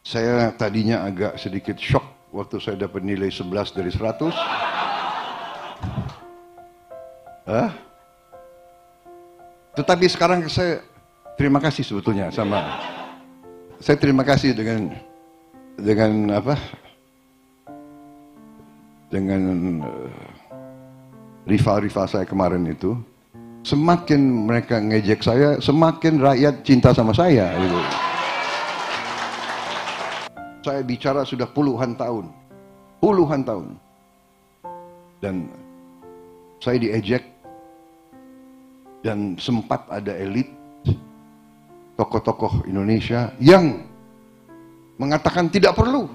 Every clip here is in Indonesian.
Saya tadinya agak sedikit shock waktu saya dapat nilai 11 dari 100. Tetapi sekarang saya terima kasih sebetulnya sama. Saya terima kasih dengan apa? Dengan rival-rival saya kemarin itu. Semakin mereka ngejek saya, semakin rakyat cinta sama saya. Gitu. Saya bicara sudah puluhan tahun, dan saya diejek, dan sempat ada elit tokoh-tokoh Indonesia yang mengatakan tidak perlu.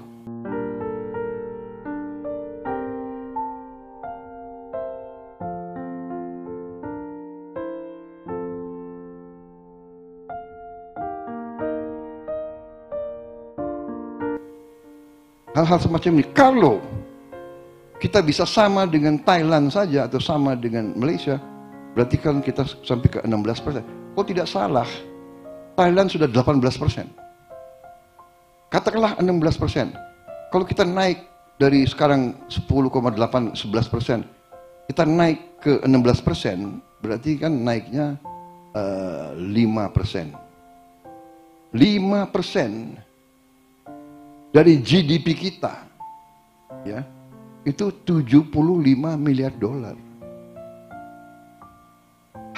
Hal-hal semacam ini, kalau kita bisa sama dengan Thailand saja atau sama dengan Malaysia, berarti kan kita sampai ke 16%. Oh tidak salah, Thailand sudah 18%. Katakanlah 16%. Kalau kita naik dari sekarang 10,8, 11%, kita naik ke 16%, berarti kan naiknya 5%. 5% dari GDP kita, ya, itu 75 miliar dolar.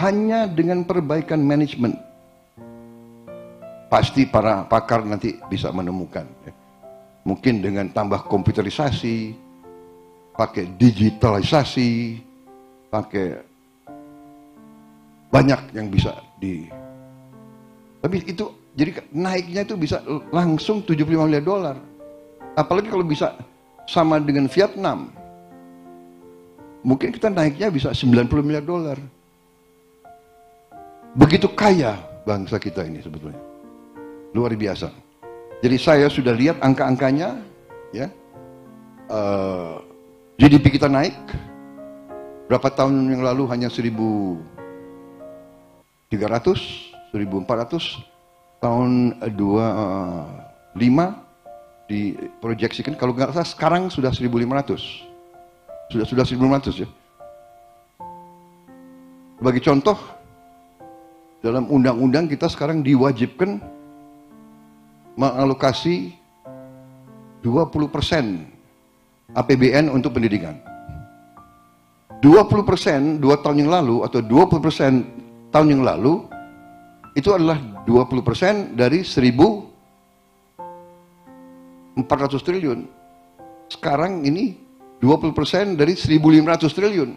Hanya dengan perbaikan manajemen. Pasti para pakar nanti bisa menemukan. Ya. Mungkin dengan tambah komputerisasi, pakai digitalisasi, pakai banyak yang bisa di. Tapi itu jadi naiknya itu bisa langsung 75 miliar dolar. Apalagi kalau bisa sama dengan Vietnam. Mungkin kita naiknya bisa 90 miliar dolar. Begitu kaya bangsa kita ini sebetulnya. Luar biasa. Jadi saya sudah lihat angka-angkanya, ya. GDP kita naik. Berapa tahun yang lalu hanya 1.300, 1.400. Tahun 25 diproyeksikan, kalau nggak salah sekarang sudah 1.500. Sudah 1.500 ya. Sebagai contoh, dalam undang-undang kita sekarang diwajibkan mengalokasi 20% APBN untuk pendidikan. 20% 2 tahun yang lalu atau 20% tahun yang lalu itu adalah 20% dari 1.400 triliun. Sekarang ini 20% dari 1.500 triliun.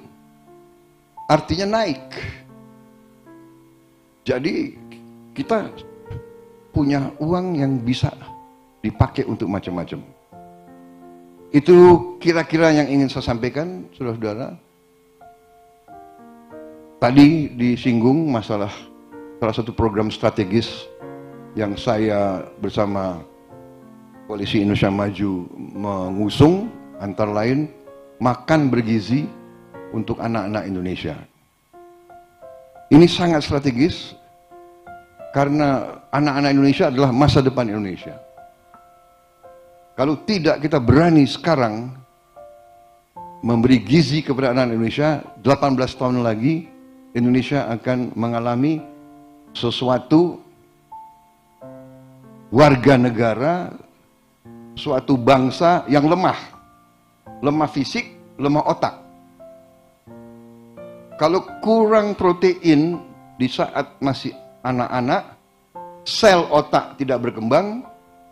Artinya naik. Jadi kita punya uang yang bisa dipakai untuk macam-macam. Itu kira-kira yang ingin saya sampaikan, saudara-saudara. Tadi disinggung masalah salah satu program strategis yang saya bersama Koalisi Indonesia Maju mengusung, antara lain makan bergizi untuk anak-anak Indonesia. Ini sangat strategis karena anak-anak Indonesia adalah masa depan Indonesia. Kalau tidak kita berani sekarang memberi gizi kepada anak Indonesia, 18 tahun lagi Indonesia akan mengalami sesuatu warga negara, suatu bangsa yang lemah fisik, lemah otak. Kalau kurang protein di saat masih anak-anak, sel otak tidak berkembang,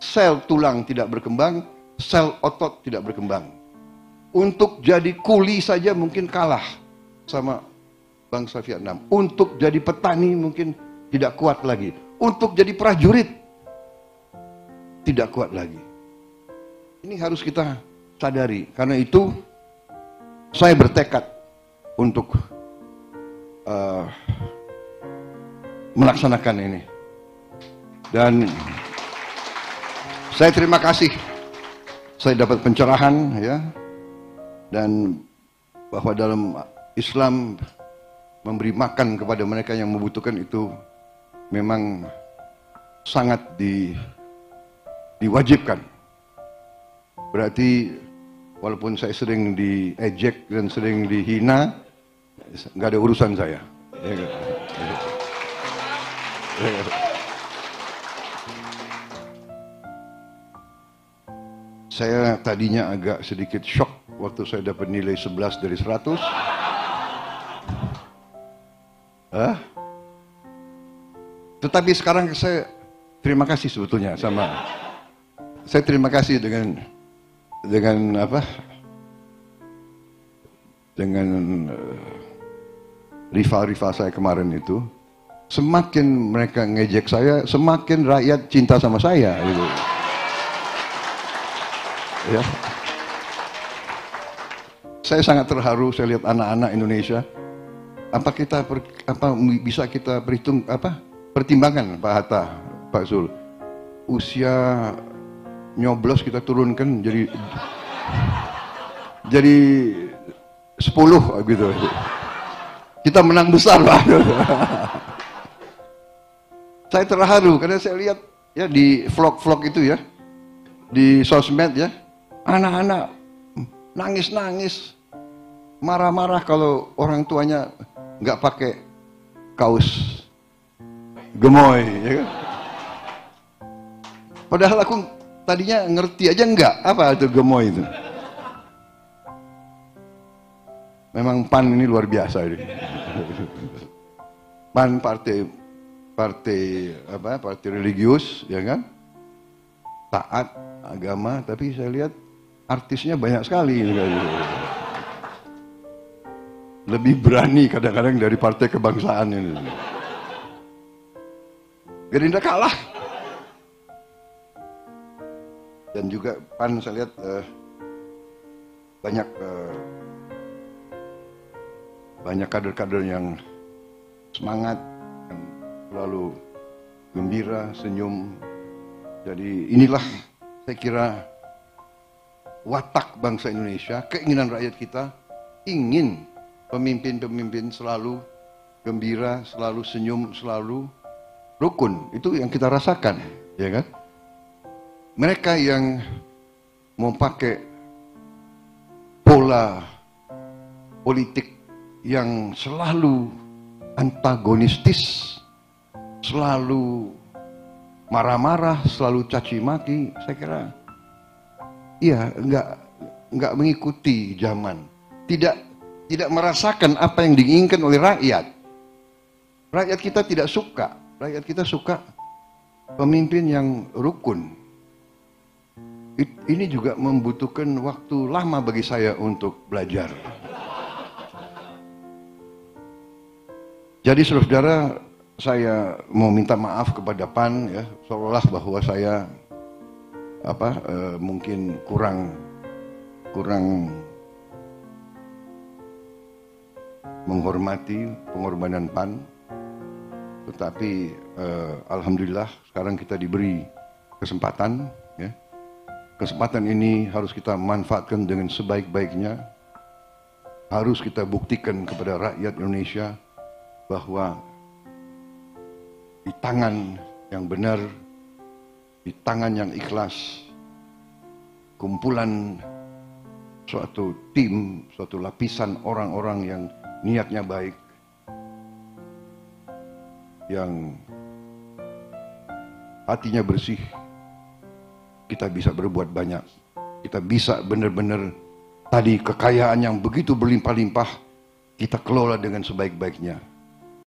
sel tulang tidak berkembang, sel otot tidak berkembang. Untuk jadi kuli saja mungkin kalah sama bangsa Vietnam. Untuk jadi petani mungkin tidak kuat lagi. Untuk jadi prajurit tidak kuat lagi. Ini harus kita sadari. Karena itu saya bertekad untuk melaksanakan ini. Dan saya terima kasih. Saya dapat pencerahan, ya. Dan bahwa dalam Islam memberi makan kepada mereka yang membutuhkan itu memang sangat Diwajibkan. Berarti walaupun saya sering diejek dan sering dihina, nggak ada urusan saya. Saya tadinya agak sedikit shock waktu saya dapat nilai 11 dari 100. Tetapi sekarang saya terima kasih sebetulnya saya terima kasih dengan rival-rival saya kemarin itu. Semakin mereka ngejek saya, semakin rakyat cinta sama saya gitu. Ya. Saya sangat terharu saya lihat anak-anak Indonesia. Bisa kita pertimbangan Pak Hatta, Pak Zul. Usia nyoblos kita turunkan jadi 10 gitu. Kita menang besar, Pak. Saya terharu karena saya lihat ya di vlog-vlog itu ya, di sosmed ya, anak-anak nangis-nangis, marah-marah kalau orang tuanya nggak pakai kaos gemoy, ya kan? Padahal aku tadinya ngerti aja enggak apa itu gemoy itu. Memang PAN ini luar biasa ini. PAN partai religius, ya kan? Taat agama, tapi saya lihat artisnya banyak sekali. Lebih berani kadang-kadang dari partai kebangsaan ini. Gerindra kalah. Dan juga PAN saya lihat banyak kader-kader yang semangat, yang selalu gembira, senyum. Jadi inilah saya kira watak bangsa Indonesia, keinginan rakyat kita ingin pemimpin-pemimpin selalu gembira, selalu senyum, selalu rukun. Itu yang kita rasakan, ya kan? Mereka yang mau pakai pola politik yang selalu antagonistis, selalu marah-marah, selalu caci maki, saya kira iya nggak mengikuti zaman, tidak merasakan apa yang diinginkan oleh rakyat. Rakyat kita tidak suka, rakyat kita suka pemimpin yang rukun. Ini juga membutuhkan waktu lama bagi saya untuk belajar. Jadi saudara-saudara, saya mau minta maaf kepada PAN ya, seolah bahwa saya mungkin kurang menghormati pengorbanan PAN. Tetapi alhamdulillah sekarang kita diberi kesempatan ya. Kesempatan ini harus kita manfaatkan dengan sebaik-baiknya. Harus kita buktikan kepada rakyat Indonesia bahwa di tangan yang benar, di tangan yang ikhlas, kumpulan suatu tim, suatu lapisan orang-orang yang niatnya baik, yang hatinya bersih, kita bisa berbuat banyak. Kita bisa benar-benar tadi kekayaan yang begitu berlimpah-limpah kita kelola dengan sebaik-baiknya.